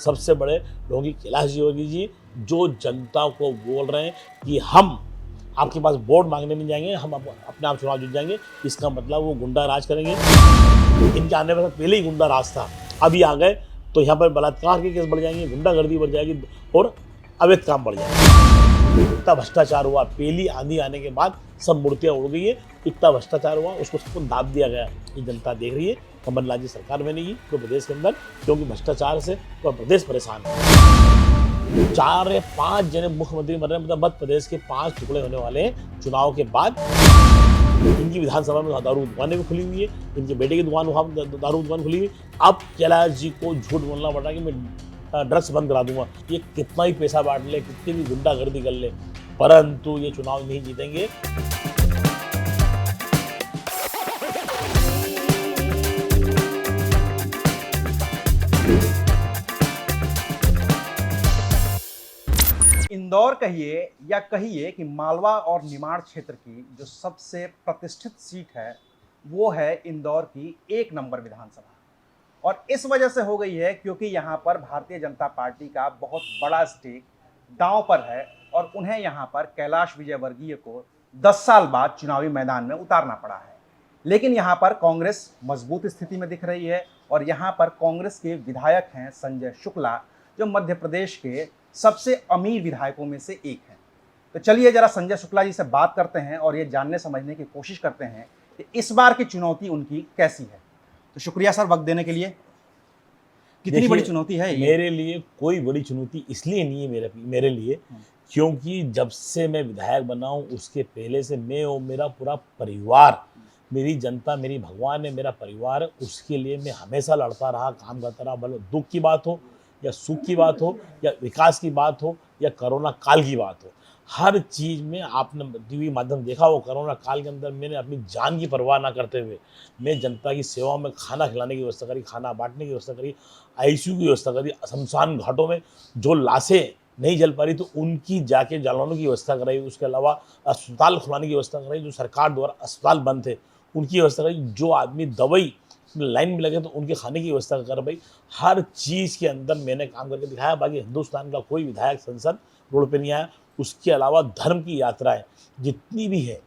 सबसे बड़े लोगों की कैलाश विजयवर्गीय जी, जो जनता को बोल रहे हैं कि हम आपके पास वोट मांगने नहीं जाएंगे, हम अपने आप चुनाव जीत जाएंगे। इसका मतलब वो गुंडा राज करेंगे। इनके आने से पहले ही गुंडा राज था, अभी आ गए तो यहाँ पर बलात्कार के केस बढ़ जाएंगे, गुंडागर्दी बढ़ जाएगी और अवैध काम बढ़ जाएगा। इतना भ्रष्टाचार हुआ, पहली आंधी आने के बाद सब मूर्तियां उड़ गई है। इतना भ्रष्टाचार हुआ, उसको सबको दाब दिया गया। ये जनता देख रही है। कमलनाथ जी सरकार में नहीं तो प्रदेश के अंदर, क्योंकि भ्रष्टाचार से तो प्रदेश परेशान है। 4 या 5 जने मुख्यमंत्री बन रहे हैं, मतलब मध्य प्रदेश के 5 टुकड़े होने वाले हैं चुनाव के बाद। इनकी विधानसभा में दारू दुकानें भी खुली हुई है, इनके बेटे की दुकान वहाँ दारू दुकान खुली हुई। अब कैलाश जी को झूठ बोलना पड़ रहा है कि मैं ड्रग्स बंद करा दूंगा। ये कितना ही पैसा बांट ले, कितनी भी गुंडागर्दी कर ले, परंतु ये चुनाव नहीं जीतेंगे। इंदौर कहिए या कहिए कि मालवा और निमाड़ क्षेत्र की जो सबसे प्रतिष्ठित सीट है वो है इंदौर की 1 नंबर विधानसभा। और इस वजह से हो गई है क्योंकि यहाँ पर भारतीय जनता पार्टी का बहुत बड़ा स्टेक दांव पर है और उन्हें यहाँ पर कैलाश विजयवर्गीय को 10 साल बाद चुनावी मैदान में उतारना पड़ा है। लेकिन यहाँ पर कांग्रेस मजबूत स्थिति में दिख रही है और यहाँ पर कांग्रेस के विधायक हैं संजय शुक्ला, जो मध्य प्रदेश के सबसे अमीर विधायकों में से एक हैं। तो चलिए जरा संजय शुक्ला जी से बात करते हैं और ये जानने समझने की कोशिश करते हैं कि इस बार की चुनौती उनकी कैसी है। तो शुक्रिया सर वक्त देने के लिए। कितनी बड़ी चुनौती है ये? मेरे लिए कोई बड़ी चुनौती इसलिए नहीं है मेरे लिए, क्योंकि जब से मैं विधायक बना हूँ उसके पहले से मैं और मेरा पूरा परिवार, मेरी जनता मेरी भगवान है, मेरा परिवार है, उसके लिए मैं हमेशा लड़ता रहा, काम करता रहा। भले दुख की बात हो या सुख की बात हो या विकास की बात हो या कोरोना काल की बात हो, हर चीज़ में आपने टीवी माध्यम देखा हो। कोरोना काल के अंदर मैंने अपनी जान की परवाह ना करते हुए मैं जनता की सेवा में खाना खिलाने की व्यवस्था करी, खाना बांटने की व्यवस्था करी, आईसीयू की व्यवस्था करी। शमशान घाटों में जो लाशें नहीं जल पा रही तो उनकी जाके जलाने की व्यवस्था कराई। उसके अलावा अस्पताल खुलाने की व्यवस्था कराई, जो सरकार द्वारा अस्पताल बंद थे उनकी व्यवस्था कराई। जो आदमी दवाई लाइन में लगे तो उनके खाने की व्यवस्था कर भाई। हर चीज़ के अंदर मैंने काम करके दिखाया। बाकी हिंदुस्तान का कोई विधायक संसद रोड पे नहीं आया। उसके अलावा धर्म की यात्राएं जितनी भी है,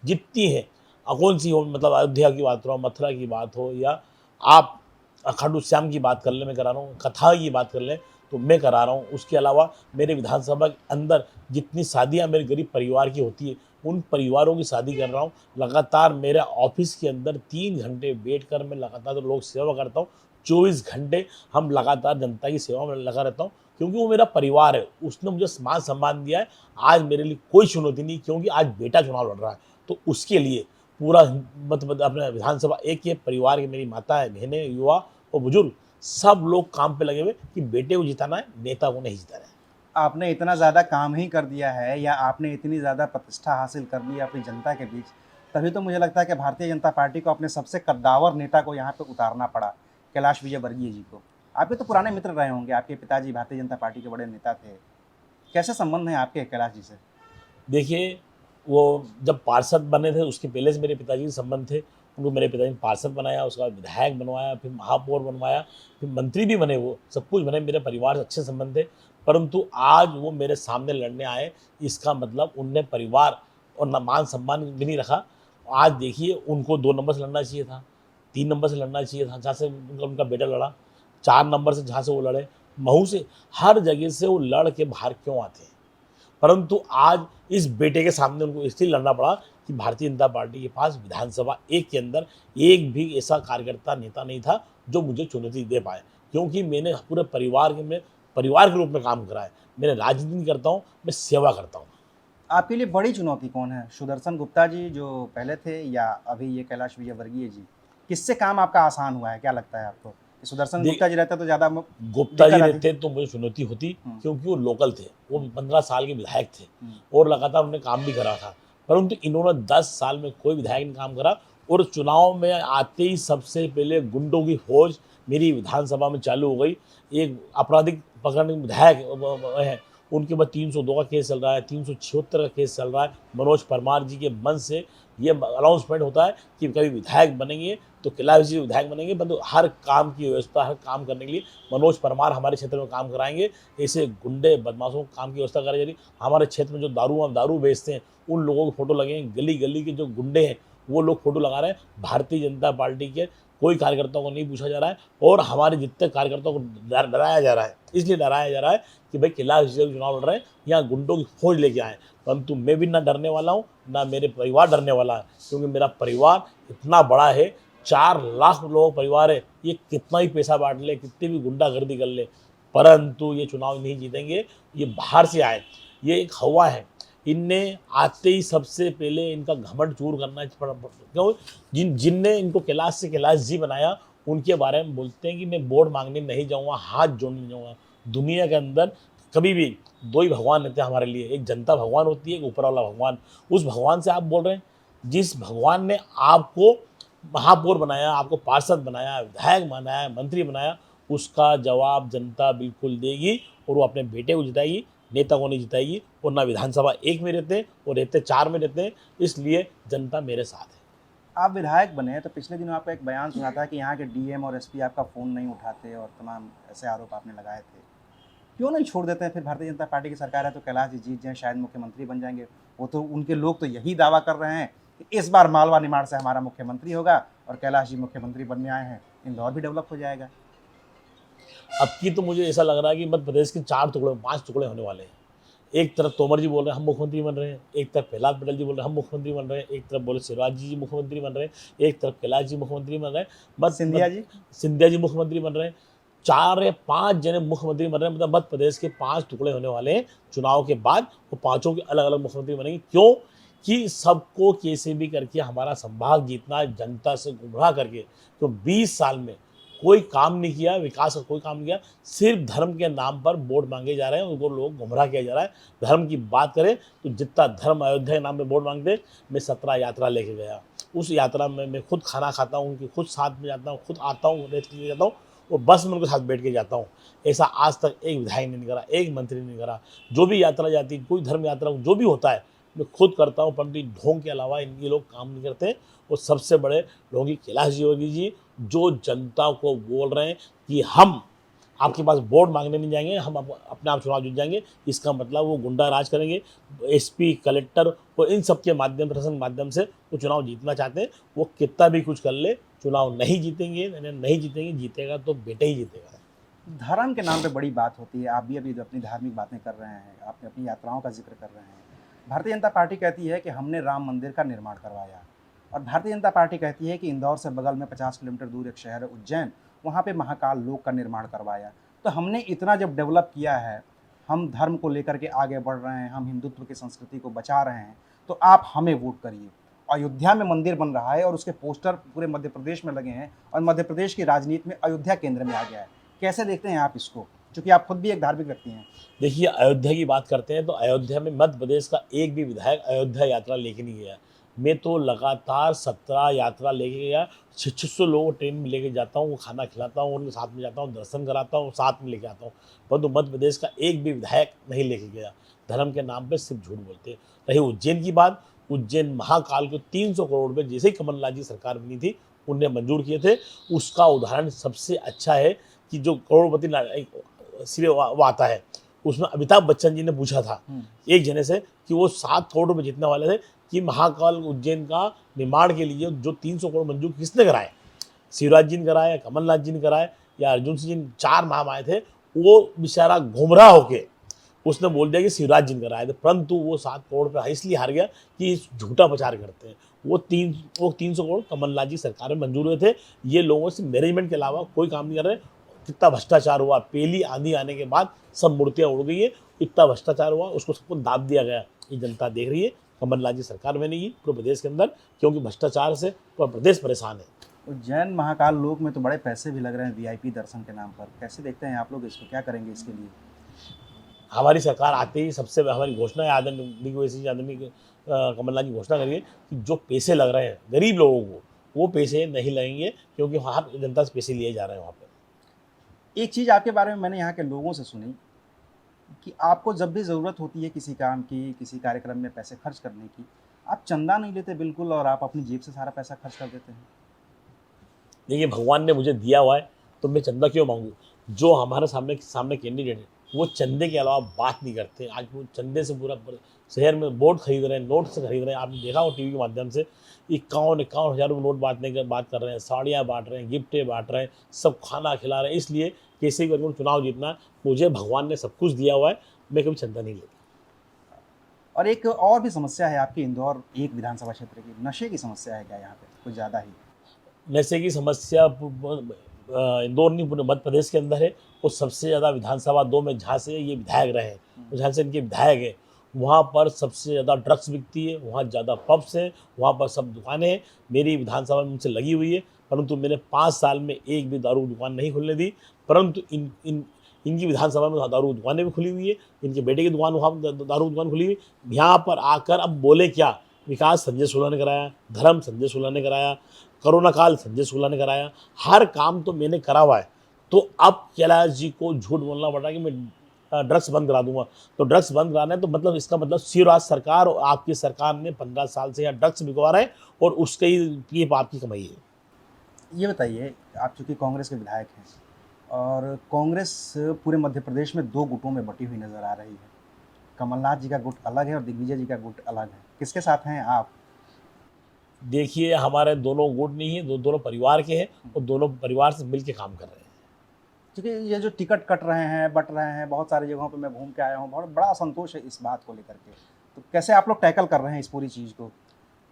जितनी है, कौन सी हो, मतलब अयोध्या की बात हो, मथुरा की बात हो, या आप खाटू श्याम की बात कर ले, मैं करा रहा हूँ, कथा की बात कर ले तो मैं करा रहा हूँ। उसके अलावा मेरे विधानसभा के अंदर जितनी शादियाँ मेरे गरीब परिवार की होती है उन परिवारों की शादी कर रहा हूँ। लगातार मेरे ऑफिस के अंदर 3 घंटे बैठकर मैं लगातार लोग सेवा करता हूँ। 24 घंटे हम लगातार जनता की सेवा में लगा रहता हूँ, क्योंकि वो मेरा परिवार है। उसने मुझे मान सम्मान दिया है। आज मेरे लिए कोई चुनौती नहीं, क्योंकि आज बेटा चुनाव लड़ रहा है तो उसके लिए पूरा मतलब अपने विधानसभा एक के परिवार के, मेरी माता है, बहनें, युवा और बुजुर्ग, सब लोग काम पे लगे हुए कि बेटे को जिताना है, नेता को नहीं जिताना है। आपने इतना ज़्यादा काम ही कर दिया है या आपने इतनी ज़्यादा प्रतिष्ठा हासिल कर ली अपनी जनता के बीच, तभी तो मुझे लगता है कि भारतीय जनता पार्टी को अपने सबसे कद्दावर नेता को यहाँ पे उतारना पड़ा, कैलाश विजयवर्गीय जी को। आपके तो पुराने मित्र रहे होंगे, आपके पिताजी भारतीय जनता पार्टी के बड़े नेता थे। कैसे संबंध हैं आपके कैलाश जी से? देखिए, वो जब पार्षद बने थे उसके पहले से मेरे पिताजी के संबंध थे। उनको मेरे पिताजी ने पार्षद बनाया, उसके बाद विधायक बनवाया, फिर महापौर बनवाया, फिर मंत्री भी बने, वो सब कुछ बने। मेरे परिवार से अच्छे संबंध थे, परंतु आज वो मेरे सामने लड़ने आए, इसका मतलब उनने परिवार और मान सम्मान भी नहीं रखा। आज देखिए, उनको 2 नंबर से लड़ना चाहिए था, 3 नंबर से लड़ना चाहिए था, जहाँ से उनका बेटा लड़ा, 4 नंबर से जहाँ से वो लड़े, महू से, हर जगह से वो लड़ के बाहर क्यों आते हैं। परंतु आज इस बेटे के सामने उनको इसलिए लड़ना पड़ा कि भारतीय जनता पार्टी के पास विधानसभा एक के अंदर एक भी ऐसा कार्यकर्ता नेता नहीं था जो मुझे चुनौती दे पाए, क्योंकि मैंने पूरे परिवार के रूप में काम करा है। मैंने राजनीति नहीं करता हूँ, मैं सेवा करता हूँ। आपके लिए बड़ी चुनौती कौन है? सुदर्शन गुप्ता जी जो पहले थे या अभी ये कैलाश विजयवर्गीय जी? किससे काम आपका आसान हुआ है, क्या लगता है आपको? सुदर्शन गुप्ता जी रहते तो ज़्यादा गुप्ता जी रहते तो मुझे चुनौती होती, क्योंकि वो लोकल थे, वो 15 साल के विधायक थे और लगातार उन्होंने काम भी करा था। परंतु इन्होंने 10 साल में कोई विधायक नहीं काम करा और चुनाव में आते ही सबसे पहले गुंडों की फौज मेरी विधानसभा में चालू हो गई। एक आपराधिक पकड़ने विधायक है, उनके ऊपर 302 का केस चल रहा है, 376 का केस चल रहा है। मनोज परमार जी के मन से ये अनाउंसमेंट होता है कि कभी विधायक बनेंगे तो कैलाश जी विधायक बनेंगे, परंतु हर काम की व्यवस्था, हर काम करने के लिए मनोज परमार हमारे क्षेत्र में काम कराएंगे। ऐसे गुंडे बदमाशों को काम की व्यवस्था कराई जा रही। हमारे क्षेत्र में जो दारू बेचते हैं उन लोगों के फोटो लगेंगे। गली गली के जो गुंडे हैं वो लोग फोटो लगा रहे हैं। भारतीय जनता पार्टी के कोई कार्यकर्ताओं को नहीं पूछा जा रहा है और हमारे जितने कार्यकर्ताओं को डराया जा रहा है। इसलिए डराया जा रहा है कि भाई कैलाश जी चुनाव लड़ रहे हैं, यहाँ गुंडों की फौज लेके आए। परंतु मैं भी ना डरने वाला हूँ, ना मेरे परिवार डरने वाला है, क्योंकि मेरा परिवार इतना बड़ा है। 4 लाख लोगों का परिवार है। ये कितना ही पैसा बांट ले, कितनी भी गुंडागर्दी कर ले, परंतु ये चुनाव नहीं जीतेंगे। ये बाहर से आए, ये एक हवा है। इनने आते ही सबसे पहले इनका घमंड चूर करना क्यों, जिनने इनको कैलाश से कैलाश जी बनाया उनके बारे में बोलते हैं कि मैं वोट मांगने नहीं जाऊँगा, हाथ जोड़ने जाऊँगा। दुनिया के अंदर कभी भी 2 ही भगवान रहते हैं हमारे लिए, एक जनता भगवान होती है, एक ऊपर वाला भगवान। उस भगवान से आप बोल रहे हैं, जिस भगवान ने आपको महापौर बनाया, आपको पार्षद बनाया, विधायक बनाया, मंत्री बनाया, उसका जवाब जनता बिल्कुल देगी और वो अपने बेटे को जिताएगी, नेता को नहीं जिताएगी। और ना विधानसभा 1 में रहते हैं और रहते 4 में रहते हैं। इसलिए जनता मेरे साथ है। आप विधायक बने तो पिछले दिनों आपका एक बयान सुना था कि यहाँ के डीएम और एसपी आपका फ़ोन नहीं उठाते और तमाम ऐसे आरोप आपने लगाए थे। क्यों नहीं छोड़ देते हैं? फिर भारतीय जनता पार्टी की सरकार है तो कैलाश जी जीत जाएं, शायद मुख्यमंत्री बन जाएंगे। वो तो उनके लोग तो यही दावा कर रहे हैं कि इस बार मालवा निमाड़ से हमारा मुख्यमंत्री होगा और कैलाश जी मुख्यमंत्री बनने आए हैं, इंदौर भी डेवलप हो जाएगा। अब की तो मुझे ऐसा लग रहा है कि मध्य प्रदेश के 4 टुकड़े 5 टुकड़े होने वाले हैं। एक तरफ तोमर जी बोल रहे हैं हम मुख्यमंत्री बन रहे हैं, एक तरफ प्रहलाद पटेल जी बोल रहे हैं हम मुख्यमंत्री बन रहे हैं, एक तरफ बोले शिवराज जी मुख्यमंत्री बन रहे हैं, एक तरफ कैलाश जी मुख्यमंत्री बन रहे हैं, बस सिंधिया जी मुख्यमंत्री बन रहे हैं। 4 या 5 जने मुख्यमंत्री बन रहे हैं। मतलब मध्य प्रदेश के 5 टुकड़े होने वाले हैं। चुनाव के बाद वो पाँचों के अलग अलग मुख्यमंत्री बनेंगे। क्यों कि सबको कैसे भी करके हमारा संभाग जीतना, जनता से गुमराह करके। तो 20 साल में कोई काम नहीं किया, विकास का कोई काम नहीं किया, सिर्फ धर्म के नाम पर वोट मांगे जा रहे हैं, उनको लोग गुमराह किया जा रहा है। धर्म की बात करें तो जितना धर्म अयोध्या के नाम पे वोट मांगते, मैं 17 यात्रा लेके गया। उस यात्रा में मैं खुद खाना खाता हूँ, उनके खुद साथ में जाता हूँ, खुद आता हूँ, रेत के लिए जाता हूँ और बस में उनके साथ बैठ के जाता हूँ। ऐसा आज तक एक विधायक ने नहीं करा, एक मंत्री ने नहीं करा। जो भी यात्रा जाती, कोई धर्म यात्रा जो भी होता है मैं खुद करता हूँ, परंतु ढोंग के अलावा इनके लोग काम नहीं करते। और सबसे बड़े ढोंगी कैलाश योगी जी, जो जनता को बोल रहे हैं कि हम आपके पास वोट मांगने नहीं जाएंगे, हम अपने आप चुनाव जीत जाएंगे। इसका मतलब वो गुंडा राज करेंगे। एसपी, कलेक्टर और इन सब के माध्यम, प्रशासन के माध्यम से वो चुनाव जीतना चाहते हैं। वो कितना भी कुछ कर ले, चुनाव नहीं जीतेंगे, नहीं जीतेंगे। जीतेगा तो बेटे ही जीतेगा। धर्म के नाम पे बड़ी बात होती है। आप भी अभी अपनी धार्मिक बातें कर रहे हैं, आपने अपनी यात्राओं का जिक्र कर रहे हैं। भारतीय जनता पार्टी कहती है कि हमने राम मंदिर का निर्माण करवाया और भारतीय जनता पार्टी कहती है कि इंदौर से बगल में 50 किलोमीटर दूर एक शहर है उज्जैन, वहाँ पे महाकाल लोक का निर्माण करवाया। तो हमने इतना जब डेवलप किया है, हम धर्म को लेकर के आगे बढ़ रहे हैं, हम हिंदुत्व की संस्कृति को बचा रहे हैं, तो आप हमें वोट करिए। अयोध्या में मंदिर बन रहा है और उसके पोस्टर पूरे मध्य प्रदेश में लगे हैं और मध्य प्रदेश की राजनीति में अयोध्या केंद्र में आ गया है। कैसे देखते हैं आप इसको, क्योंकि आप खुद भी एक धार्मिक व्यक्ति हैं? देखिए, अयोध्या की बात करते हैं तो अयोध्या में मध्य प्रदेश का एक भी विधायक अयोध्या यात्रा लेके नहीं गया। मैं तो लगातार 17 यात्रा लेके गया। 600 लोगों को ट्रेन में लेके जाता हूँ, खाना खिलाता हूँ, उनके साथ में जाता हूँ, दर्शन कराता हूँ, साथ में लेके आता हूँ। परंतु मध्य प्रदेश का एक भी विधायक नहीं लेके गया। धर्म के नाम पे सिर्फ झूठ बोलते हैं। रही उज्जैन की बात, उज्जैन महाकाल को 300 करोड़ रुपये जैसे ही कमलनाथ जी सरकार बनी थी उनने मंजूर किए थे। उसका उदाहरण सबसे अच्छा है कि जो करोड़पति सिरे वो आता है, उसमें अमिताभ बच्चन जी ने पूछा था एक जने से कि वो 7 करोड़ रुपये जीतने वाले थे कि महाकाल उज्जैन का निर्माण के लिए जो 300 करोड़ मंजूर किसने कराए? शिवराज जी ने कराया, कमलनाथ जी ने कराया या अर्जुन सिंह जी? 4 नाम आए थे। वो बेचारा गुमराह होके उसने बोल दिया कि शिवराज जी ने कराए थे, परंतु वो 7 करोड़ रुपये इसलिए हार गया कि झूठा प्रचार करते हैं। वो 300 करोड़ कमलनाथ जी सरकार में मंजूर हुए थे। ये लोगों से मैनेजमेंट के अलावा कोई काम नहीं कर रहे। कितना भ्रष्टाचार हुआ, पहली आंधी आने के बाद सब मूर्तियाँ उड़ गई है। इतना भ्रष्टाचार हुआ, उसको सबको दाब दिया गया। ये जनता देख रही है। कमलनाथ जी सरकार बनेगी पूरे प्रदेश के अंदर, क्योंकि भ्रष्टाचार से पूरा प्रदेश परेशान है। उज्जैन महाकाल लोक में तो बड़े पैसे भी लग रहे हैं वीआईपी दर्शन के नाम पर। कैसे देखते हैं आप लोग इसको, क्या करेंगे इसके लिए? हमारी सरकार आते ही सबसे हमारी घोषणा है, आदरणीय कमलनाथ जी घोषणा करिए कि जो पैसे लग रहे हैं गरीब लोगों को, वो पैसे नहीं लगेंगे, क्योंकि वहाँ जनता से पैसे लिए जा रहे हैं। वहाँ पर एक चीज़ आपके बारे में मैंने यहाँ के लोगों से सुनी कि आपको जब भी ज़रूरत होती है किसी काम की, किसी कार्यक्रम में पैसे खर्च करने की, आप चंदा नहीं लेते बिल्कुल और आप अपनी जेब से सारा पैसा खर्च कर देते हैं। देखिए भगवान ने मुझे दिया हुआ है तो मैं चंदा क्यों मांगूँ। जो हमारे सामने सामने कैंडिडेट है वो चंदे के अलावा बात नहीं करते। आज वो चंदे से पूरा शहर में वोट खरीद रहे हैं, नोट से खरीद रहे हैं। आपने देखा हो टीवी के माध्यम से 51-51 हज़ार रुपये नोट बात कर रहे हैं, साड़ियाँ बांट रहे हैं, गिफ्टें बांट रहे हैं, सब खाना खिला रहे हैं। इसलिए कैसे भी करके चुनाव जीतना है, मुझे भगवान ने सब कुछ दिया हुआ है, मैं कभी चंदा नहीं लेता। और एक और भी समस्या है आपकी इंदौर 1 विधानसभा क्षेत्र की, नशे की समस्या है क्या यहाँ पे? कुछ ज़्यादा ही? नशे की समस्या इंदौर नहीं पूरे मध्य प्रदेश के अंदर है। और सबसे ज़्यादा विधानसभा 2 में जहाँ से ये विधायक रहे हैं, जहाँ से इनके विधायक हैं, वहाँ पर सबसे ज़्यादा ड्रग्स बिकती है, वहाँ ज़्यादा पब्स हैं, वहाँ पर सब दुकानें हैं। मेरी विधानसभा में मुझसे लगी हुई है, परंतु मैंने 5 साल में एक भी दारू की दुकान नहीं खुलने दी। परंतु इनकी विधानसभा में दारू की दुकानें भी खुली हुई है, इनके बेटे की दुकान वहाँ दारू की दुकान खुली हुई है। यहाँ पर आकर अब बोले क्या, विकास संजय सोला ने कराया, धर्म संजय सोला ने कराया, कोरोना काल संजय सोला ने कराया, हर काम तो मैंने करा हुआ है। तो अब कैलाश जी को झूठ बोलना पड़ रहा है कि मैं ड्रग्स बंद करा दूंगा। तो ड्रग्स बंद कराना है तो मतलब इसका मतलब शिवराज सरकार और आपकी सरकार ने 15 साल से यहाँ ड्रग्स बिकवा रहे हैं और उसके ही ये आपकी कमाई है। ये बताइए, आप चूँकि कांग्रेस के विधायक हैं और कांग्रेस पूरे मध्य प्रदेश में 2 गुटों में बटी हुई नज़र आ रही है। कमलनाथ जी का गुट अलग है और दिग्विजय जी का गुट अलग है। किसके साथ हैं आप? देखिए हमारे दोनों गुट नहीं है, दोनों परिवार के हैं और दोनों परिवार से मिल के काम कर रहे हैं। क्योंकि ये जो टिकट कट रहे हैं, बँट रहे हैं, बहुत सारी जगहों पे मैं घूम के आया हूँ, बहुत बड़ा असंतोष है इस बात को लेकर के। तो कैसे आप लोग टैकल कर रहे हैं इस पूरी चीज़ को?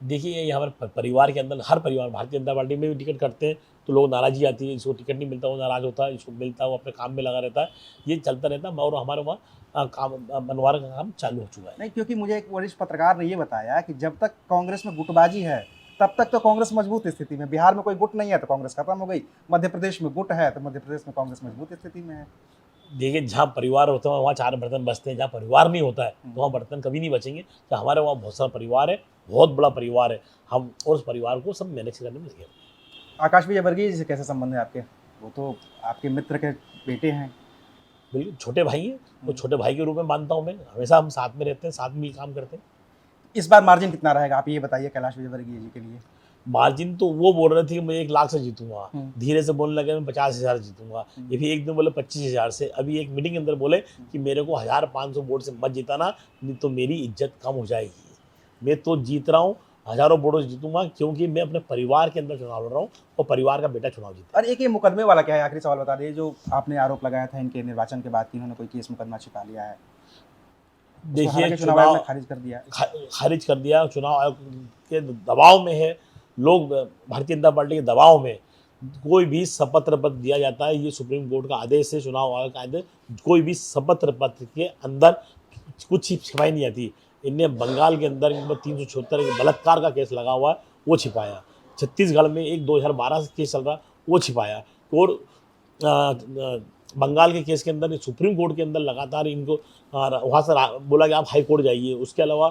देखिए ये हमारे परिवार के अंदर हर परिवार भारतीय जनता पार्टी में भी टिकट करते हैं तो लोग नाराज़गी आती है, इसको टिकट नहीं मिलता वो नाराज़ होता है, इसको मिलता है वो अपने काम में लगा रहता है। ये चलता रहता है और हमारे वहाँ काम बनवाने का काम चालू हो चुका है। नहीं, क्योंकि मुझे एक वरिष्ठ पत्रकार ने ये बताया कि जब तक कांग्रेस में गुटबाजी है, तब तक तो कांग्रेस मजबूत स्थिति में। बिहार में कोई गुट नहीं है तो कांग्रेस खत्म हो गई। मध्य प्रदेश में गुट है तो मध्य प्रदेश में कांग्रेस मजबूत स्थिति में है। देखिए जहाँ परिवार होता है वहाँ 4 बर्तन बचते हैं, जहाँ परिवार नहीं होता है तो वहाँ बर्तन कभी नहीं बचेंगे। तो हमारे वहाँ बहुत सारा परिवार है, बहुत बड़ा परिवार है, हम और उस परिवार को सब मैनेज करने में लगे। आकाश विजयवर्गीय जी से कैसे संबंध है आपके? वो तो आपके मित्र के बेटे हैं। बिल्कुल छोटे भाई हैं, तो छोटे भाई के रूप में मानता हूँ मैं। हमेशा हम साथ में रहते हैं, साथ में मिल काम करते हैं। इस बार मार्जिन कितना रहेगा आप ये बताइए कैलाश विजयवर्गीय जी के लिए? मार्जिन तो वो बोल रहे थे कि मैं 1 लाख से जीतूंगा, हम्म। धीरे से बोलने लगे मैं 50,000 जीतूंगा। ये भी एक दिन बोले 25,000 से। अभी एक मीटिंग के अंदर बोले कि मेरे को 1,500 वोट से मत जिताना, नहीं तो मेरी इज्जत कम हो जाएगी। मैं तो जीत रहा हूँ, हज़ारों वोटों से जीतूंगा, क्योंकि मैं अपने परिवार के अंदर चुनाव लड़ रहा हूँ और परिवार का बेटा चुनाव जीता। और एक ये मुकदमे वाला क्या है, आखिरी सवाल बता दीजिए, जो आपने आरोप लगाया था इनके निर्वाचन के बाद कि इन्होंने कोई केस मुकदमा छिपा लिया है? उसको देखिए हालांकि चुनाव आयोग ने खारिज कर दिया। खारिज कर दिया, चुनाव आयोग के दबाव में है, लोग भारतीय जनता पार्टी के दबाव में कोई भी शपथ पत्र दिया जाता है। ये सुप्रीम कोर्ट का आदेश है, चुनाव आयोग का आदेश। कोई भी शपथ पत्र के अंदर कुछ छिपाई नहीं आती। इनने बंगाल के अंदर 376 बलात्कार का केस लगा हुआ है, वो छिपाया। छत्तीसगढ़ में एक 2012 से केस चल रहा, वो छिपाया। और बंगाल के केस के अंदर सुप्रीम कोर्ट के अंदर लगातार इनको वहाँ से बोला कि आप हाई कोर्ट जाइए। उसके अलावा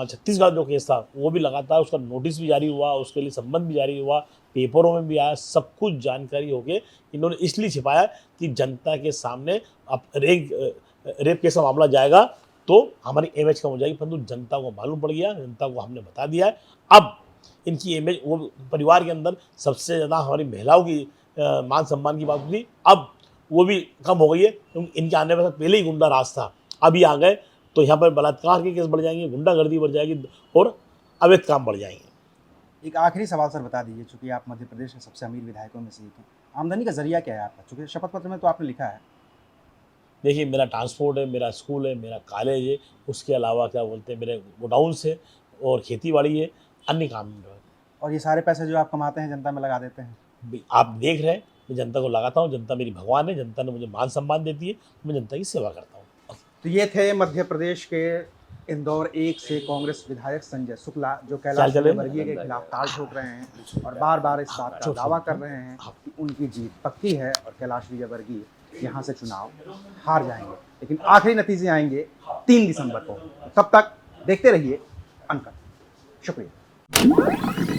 छत्तीसगढ़ जो केस था वो भी लगातार उसका नोटिस भी जारी हुआ, उसके लिए संबंध भी जारी हुआ, पेपरों में भी आया। सब कुछ जानकारी हो के इन्होंने इसलिए छिपाया कि जनता के सामने अब रेप केस का मामला जाएगा तो हमारी इमेज कम हो जाएगी। परंतु जनता को मालूम पड़ गया, जनता को हमने बता दिया है। अब इनकी इमेज, वो परिवार के अंदर सबसे ज़्यादा हमारी महिलाओं की मान सम्मान की बात थी, अब वो भी कम हो गई है, क्योंकि इनके आने पर पहले ही गुंडा राज था। अभी आ गए तो यहाँ पर बलात्कार के केस बढ़ जाएंगे, गुंडागर्दी बढ़ जाएगी और अवैध काम बढ़ जाएंगे। एक आखिरी सवाल सर बता दीजिए, चूंकि आप मध्य प्रदेश के सबसे अमीर विधायकों में से एक हैं, आमदनी का जरिया क्या है आपका? चूंकि शपथ पत्र में तो आपने लिखा है। देखिए मेरा ट्रांसपोर्ट है, मेरा स्कूल है, मेरा कॉलेज है, उसके अलावा क्या बोलते हैं मेरे गोडाउन्स है और खेती बाड़ी है, अन्य काम है। और ये सारे पैसे जो आप कमाते हैं जनता में लगा देते हैं? आप देख रहे हैं मैं जनता को लगाता हूँ, जनता मेरी भगवान है, जनता ने मुझे मान सम्मान देती है, मैं जनता की सेवा करता हूँ। तो ये थे मध्य प्रदेश के इंदौर 1 से कांग्रेस विधायक संजय शुक्ला, जो कैलाश विजयवर्गीय के खिलाफ ताल ठोक रहे हैं और बार बार इस बात का दावा कर रहे हैं कि उनकी जीत पक्की है और कैलाश विजयवर्गीय यहाँ से चुनाव हार जाएंगे। लेकिन आखिरी नतीजे आएंगे 3 दिसंबर को। तब तक देखते रहिए अनकट। शुक्रिया।